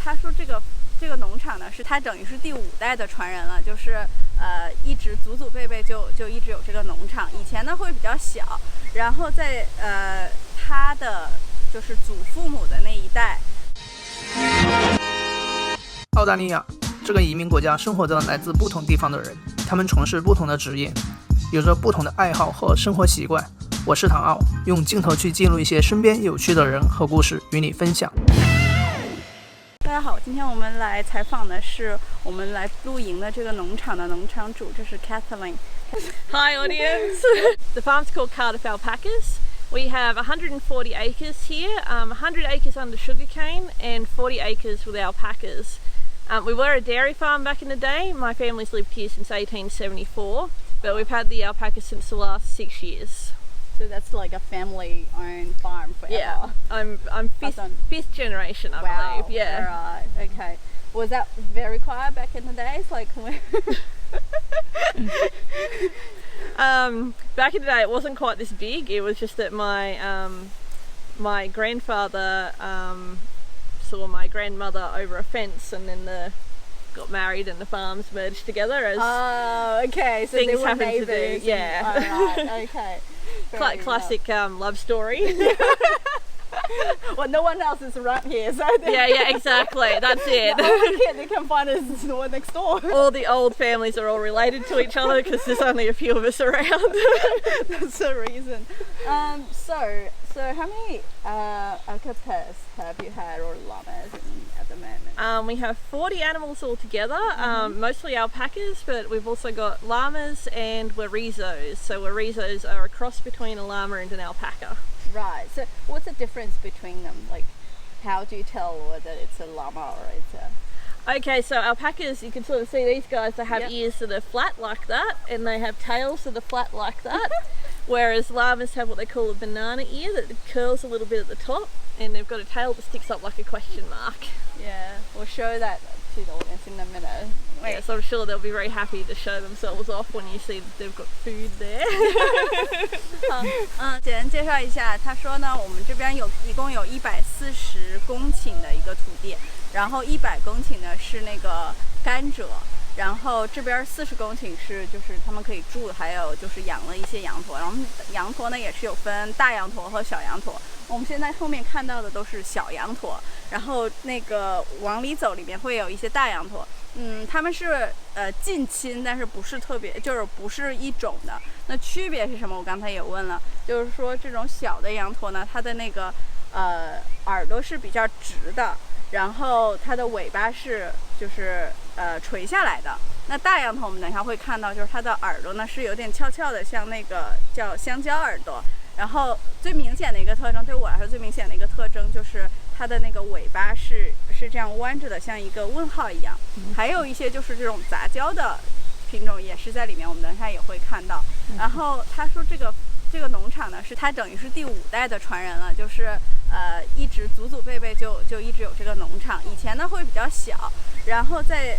他说这个农场呢，是他等于是第5代的传人了，就是一直祖祖辈辈就一直有这个农场。以前呢会比较小，然后在他的就是祖父母的那一代。澳大利亚这个移民国家生活着来自不同地方的人，他们从事不同的职业，有着不同的爱好和生活习惯。我是唐奥，用镜头去记录一些身边有趣的人和故事与你分享。大家好，今天我们来采访的是我们来露营的这个农场的农场主，这是 Kathleen。Hi audience! The farm's called Cardiff Alpacas. We have 140 acres here, 100 acres under sugarcane and 40 acres with alpacas. We were a dairy farm back in the day. My family's lived here since 1874, but we've had the alpacas since the last 6 years. So that's like a family-owned farm forever. Yeah, I'm fifth generation, I believe. Yeah. Right. Okay. Was that very quiet back in the days? Like back in the day, it wasn't quite this big. It was just that my grandfather saw my grandmother over a fence, and then got married and the farms merged together as okay. So things they were happen neighbors. to do. Yeah. Right. Okay. Classic love story. Well, no one else is around here, so yeah, exactly. That's it. They can find us the one next door. All the old families are all related to each other because there's only a few of us around. That's the reason. So how many alpacas have you had, or llamas at the moment? We have 40 animals altogether, mostly alpacas, but we've also got llamas and warizos. So warizos are a cross between a llama and an alpaca. Right. So what's the difference between them? Like, how do you tell whether it's a llama or it's a... Okay, so alpacas, you can sort of see these guys, they have ears that are flat like that, and they have tails that are flat like that, whereas llamas have what they call a banana ear that curls a little bit at the top, and they've got a tail that sticks up like a question mark. Yeah, we'll show that to the audience in a minute. Yeah, so I'm sure they'll be very happy to show themselves off when you see that they've got food there. 简单介绍一下，他说呢，我们这边一共有140公顷的一个土地，然后100公顷呢是那个甘蔗，然后这边40公顷是就是他们可以住，还有就是养了一些羊驼，然后羊驼呢也是有分大羊驼和小羊驼。我们现在后面看到的都是小羊驼，然后那个往里走里面会有一些大羊驼。他们是近亲，但是不是特别，就是不是一种的。那区别是什么？我刚才也问了，就是说这种小的羊驼呢，它的那个耳朵是比较直的，然后它的尾巴是就是垂下来的。那大羊驼我们等一下会看到，就是它的耳朵呢是有点翘翘的，像那个叫香蕉耳朵。然后最明显的一个特征，对我来说最明显的一个特征就是它的那个尾巴是这样弯着的，像一个问号一样。还有一些就是这种杂交的品种也是在里面，我们等一下也会看到。然后他说这个农场呢，是他等于是第5代的传人了，就是一直祖祖辈辈就一直有这个农场。以前呢会比较小，然后在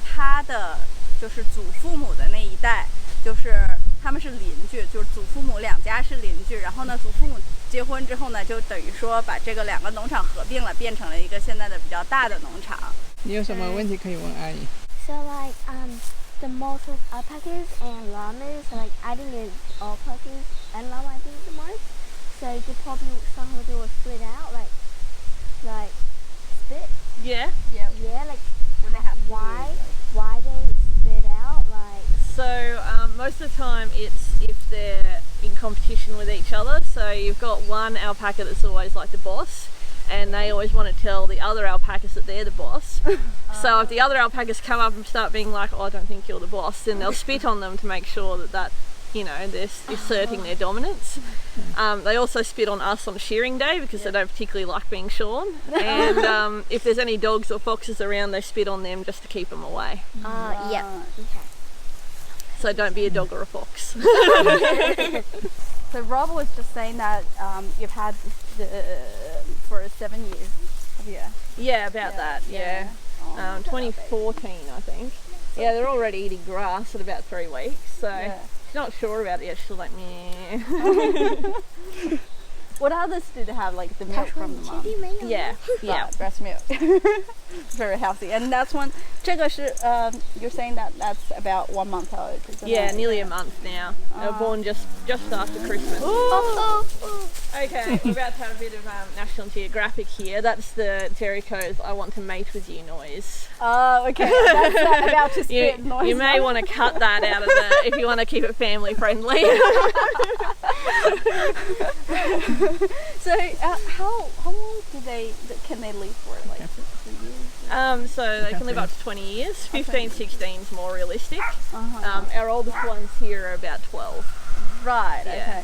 他的就是祖父母的那一代，就是他们是邻居，就是祖父母2家是邻居。然后呢，祖父母结婚之后呢，就等于说把这个2个农场合并了，变成了一个现在的比较大的农场。你有什么问题可以问阿姨？ So like the most with alpacas and llamas, like I think it's alpacas and llama I think the most. So they probably somehow they will split out like split. Yeah. Yeah, like when they have why they split out like. So most of the time it's if they're in competition with each other. So you've got one alpaca that's always like the boss, and they always want to tell the other alpacas that they're the boss. So if the other alpacas come up and start being like, oh, I don't think you're the boss, then they'll spit on them to make sure that you know, they're asserting their dominance. They also spit on us on shearing day because they don't particularly like being shorn. And if there's any dogs or foxes around, they spit on them just to keep them away. Yeah. Okay. So don't be a dog or a fox. So Rob was just saying that you've had for 7 years. Have you? Yeah, about that. Yeah. 2014, I think. Yeah, they're already eating grass at about 3 weeks. So she's not sure about it yet. She's like, meh. What others do they have? Like the milk from the mom? Yeah, yeah. Breast milk. Very healthy. And that's one. 这个是 you're saying that that's about 1 month old. Yeah, nearly a month now. They were born just after Christmas. Okay, we're about to have a bit of National Geographic here. That's the Jericho's "I want to mate with you" noise. Oh, okay. That's that about to spit noise. You may want to cut that out of if you want to keep it family friendly. So how long can they live for? Like 2 years? So they can live up to 20 years. 15, 16 is more realistic. Our oldest ones here are about 12. Right. Okay.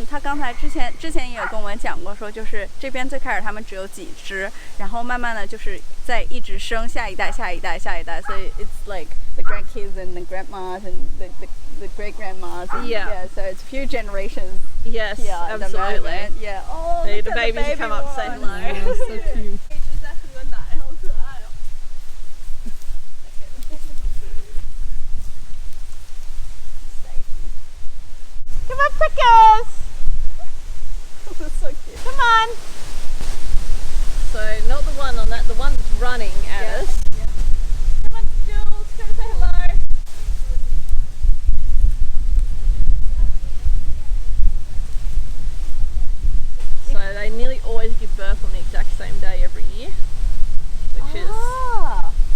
他刚才之前也有跟我讲过，说就是这边最开始他们只有几只，然后慢慢的就是在一直生下一代，所以 it's like the grandkids and the grandmas and the great grandmas. Yeah. So it's a few generations. Yes, absolutely. Yeah. Oh, the look at babies baby come up to say hello. Oh, so cute. 在喝奶，好可爱哦。Come on, prickers! That's so cute. Come on! So, not the one on that, the one that's running at us. Yeah. Come on, Jules, come say hello. So, they nearly always give birth on the exact same day every year, which is,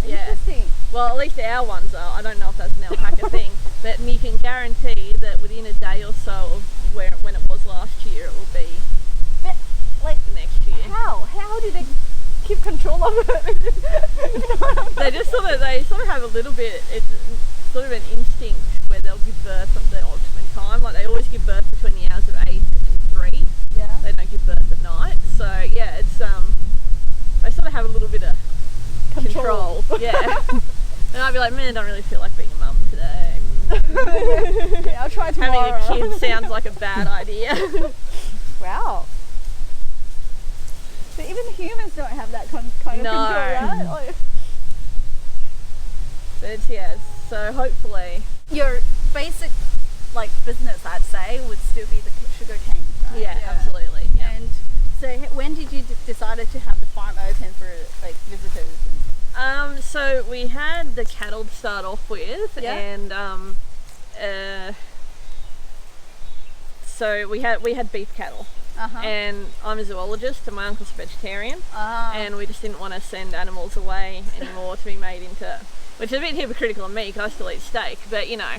interesting. well, at least our ones are. I don't know if that's an alpaca thing, but you can guarantee that within a day or so of when it was last year, it will be Like the next year. How do they keep control of it? They sort of have a little bit, it's sort of an instinct where they'll give birth at the optimum time. Like they always give birth between the hours of 8 and 3. Yeah. They don't give birth at night. So yeah, it's they sort of have a little bit of control. Yeah. And I'd be like, man, I don't really feel like being a mum today. Okay, I'll try tomorrow. Having a kid sounds like a bad idea. Wow. But even humans don't have that kind of control, right? Like, But yeah, so hopefully. your basic like business, I'd say, would still be the sugar cane, right? Yeah, absolutely. Yeah. And so when did you decided to have the farm open for like visitors? So we had the cattle to start off with, Yeah. and so we had beef cattle, and I'm a zoologist and my uncle's a vegetarian, and we just didn't want to send animals away anymore to be made into, which is a bit hypocritical of me because I still eat steak, but you know.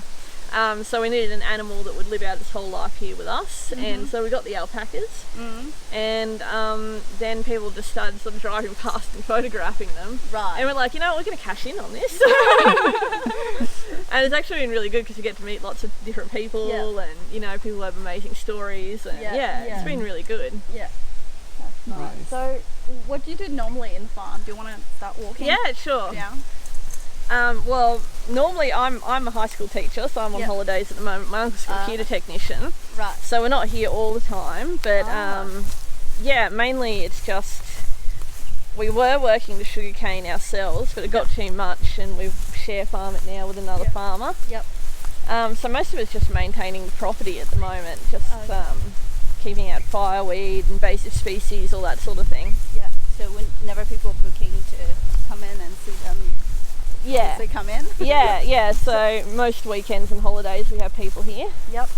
So we needed an animal that would live out its whole life here with us, and so we got the alpacas, and then people just started sort of driving past and photographing them, Right. and we're like, you know, we're going to cash in on this. And it's actually been really good because you get to meet lots of different people, and you know, people have amazing stories, and it's been really good. Yeah. That's nice. So what do you do normally in the farm? Do you want to start walking? Yeah, sure. Down? Well, normally I'm a high school teacher, so I'm on holidays at the moment. My uncle's a computer technician, Right. so we're not here all the time. But yeah, mainly it's just we were working the sugarcane ourselves, but it got too much, and we share farm it now with another farmer. Yep. So most of it's just maintaining the property at the moment, just keeping out fireweed, invasive species, all that sort of thing. Yeah. So whenever people are booking to come in and see them, Yeah. they come in. Yeah. So most weekends and holidays we have people here. Yep.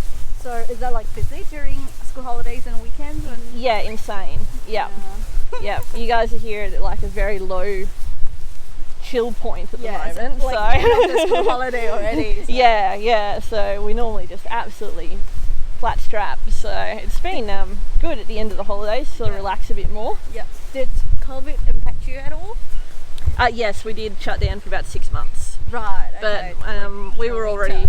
So is that like busy during school holidays and weekends? Yeah, insane. Yeah. Yeah. You guys are here at like a very low chill point at the moment. It's like the school holiday already. So. Yeah. So we normally just absolutely flat strap. So it's been good at the end of the holidays to relax a bit more. Yeah. Did COVID impact you at all? Yes, we did shut down for about 6 months. Right. But we were already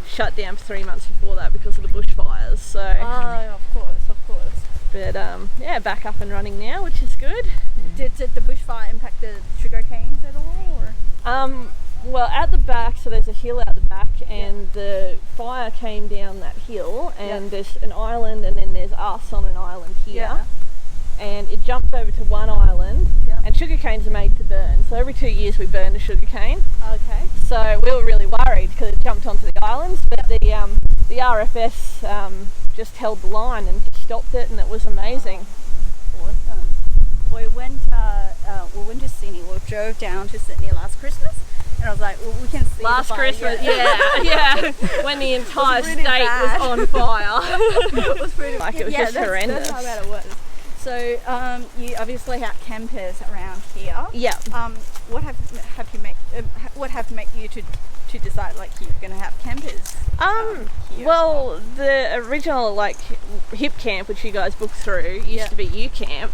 shut down for 3 months before that because of the bushfires. So of course. But yeah, back up and running now, which is good. Did the bushfire impact the sugar canes at all? Or? Well, at the back, so there's a hill out the back, and the fire came down that hill, and there's an island, and then there's us on an island here. Yeah. And it jumped over to one island, and sugar canes are made to burn. So every 2 years we burn a sugar cane. Okay. So we were really worried because it jumped onto the islands, but the RFS just held the line and just stopped it, and it was amazing. Awesome. We went to Sydney. We drove down to Sydney last Christmas, and I was like, well, we can see Last the fire. Christmas, yeah, when the entire really state bad. was on fire. It was pretty Like, it was just horrendous. That's how bad it was. So you obviously have campers around here. Yeah. What have made you to decide like you're gonna have campers? Here? Well, the original like hip camp which you guys booked through used to be U Camp,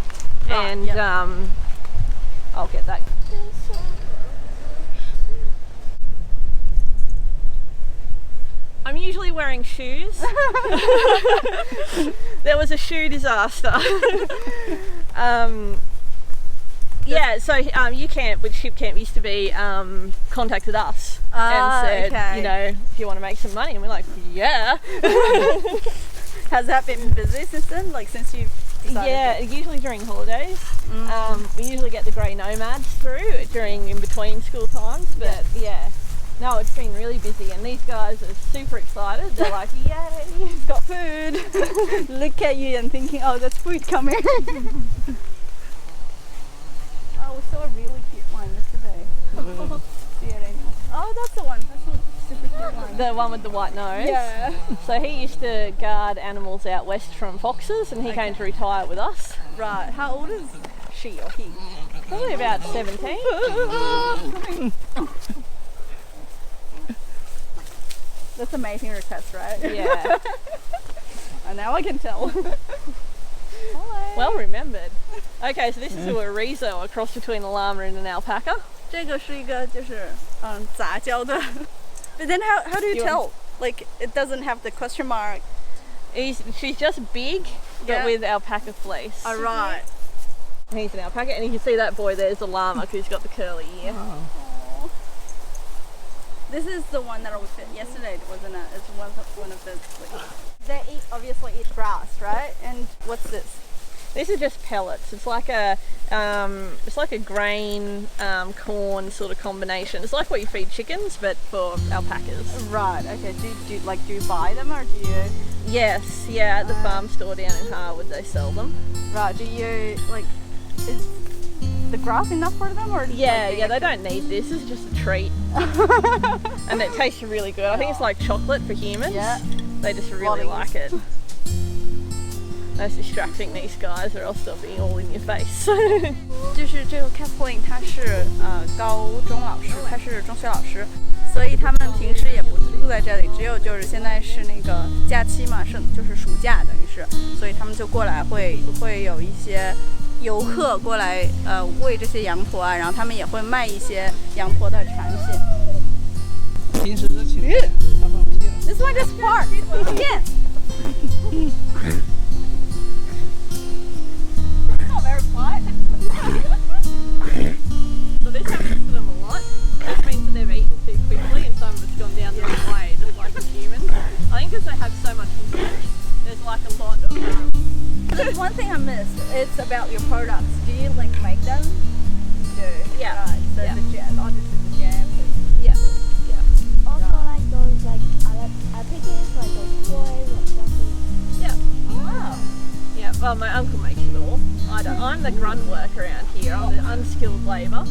Right, and I'll get that. I'm usually wearing shoes. There was a shoe disaster. Yeah, so U Camp, which Ship Camp used to be, contacted us and said, okay. you know, do you want to make some money? And we're like, yeah. Has that been busy since then? Like since you've decided Yeah, usually during holidays. We usually get the grey nomads through during in between school times, but yeah. No, it's been really busy, and these guys are super excited. They're like, yay, We've got food. Look at you and thinking, oh, there's food coming. Oh, we saw a really cute one yesterday. See it anymore. Oh, that's the one. That's a super cute one. the one with the white nose. Yeah. So he used to guard animals out west from foxes, and he came to retire with us. Right. How old is she or he? Probably about 17. That's amazing request, right? Yeah. And now I can tell. Hello. Well remembered. Okay, so this is a Arizo, a cross between a llama and an alpaca. 这个是一个就是杂交的 But then how do you tell? Like it doesn't have the question mark. She's just big, but Yeah. with alpaca fleece. All right. He's an alpaca, and you can see that boy there's a llama because he's got the curly ear. Aww. This is the one that I was fit yesterday, wasn't it? It's one of the. They obviously eat grass, right? And what's this? These are just pellets. It's like a grain corn sort of combination. It's like what you feed chickens, but for alpacas. Right. Okay. Do you buy them or do you? Yes. Yeah. At the farm store down in Harwood, they sell them. Right. Do you like? Is the grass enough for them or? Yeah. Yeah. They don't need this. This is just a treat. And it tastes really good. I think it's like chocolate for humans. Yeah. They just really like it. That's distracting these guys, or else they'll be all in your face. 就是这个 Kathleen， 她是高中老师，她是中学老师，所以他们平时也不住在这里，只有就是现在是那个假期嘛，就是暑假等于是，所以他们就过来会有一些游客过来喂这些羊驼啊，然后他们也会卖一些羊驼的产品。平时是请他放屁了。 This one just farted again. Very quiet. So this happens to them a lot. This means that they've eaten too quickly and some of it's gone down the wrong way, just like with humans. I think because they have so much interest, there's like a lot of There's one thing I missed. It's about your products. Do you like make them? Do. Yeah. Right. So Yeah. the jam. Oh, this is the jam. yeah. Also like those like alpacas, like those toys, like fluffy. Yeah. Wow. Yeah. Well, my uncle makes it all. I don't. I'm the grunt work around here. I'm the unskilled labour.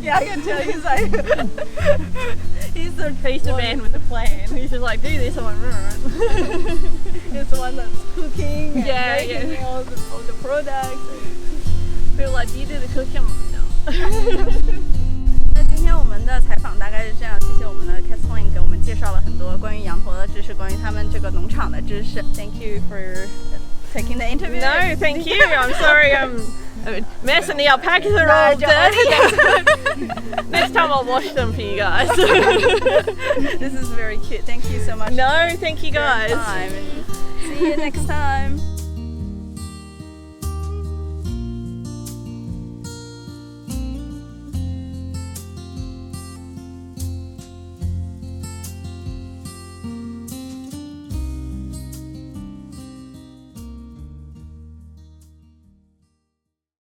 Yeah, I can tell he's like He's the piece of man with the plan. He's just like, do this. I'm like, he's the one that's cooking and Yeah, making yeah. all the products. People are like, do you do the cooking? I'm like, no. 那今天我们的采访大概是这样，谢谢我们的 Kathleen 给我们介绍了很多关于羊驼的知识，关于他们这个农场的知识。Thank you for taking the interview. No, thank you. I'm sorry. I'm a mess and the alpacas are all dirty. Next time I'll wash them for you guys. This is very cute. Thank you so much. No, thank you for your guys. time, and see you next time.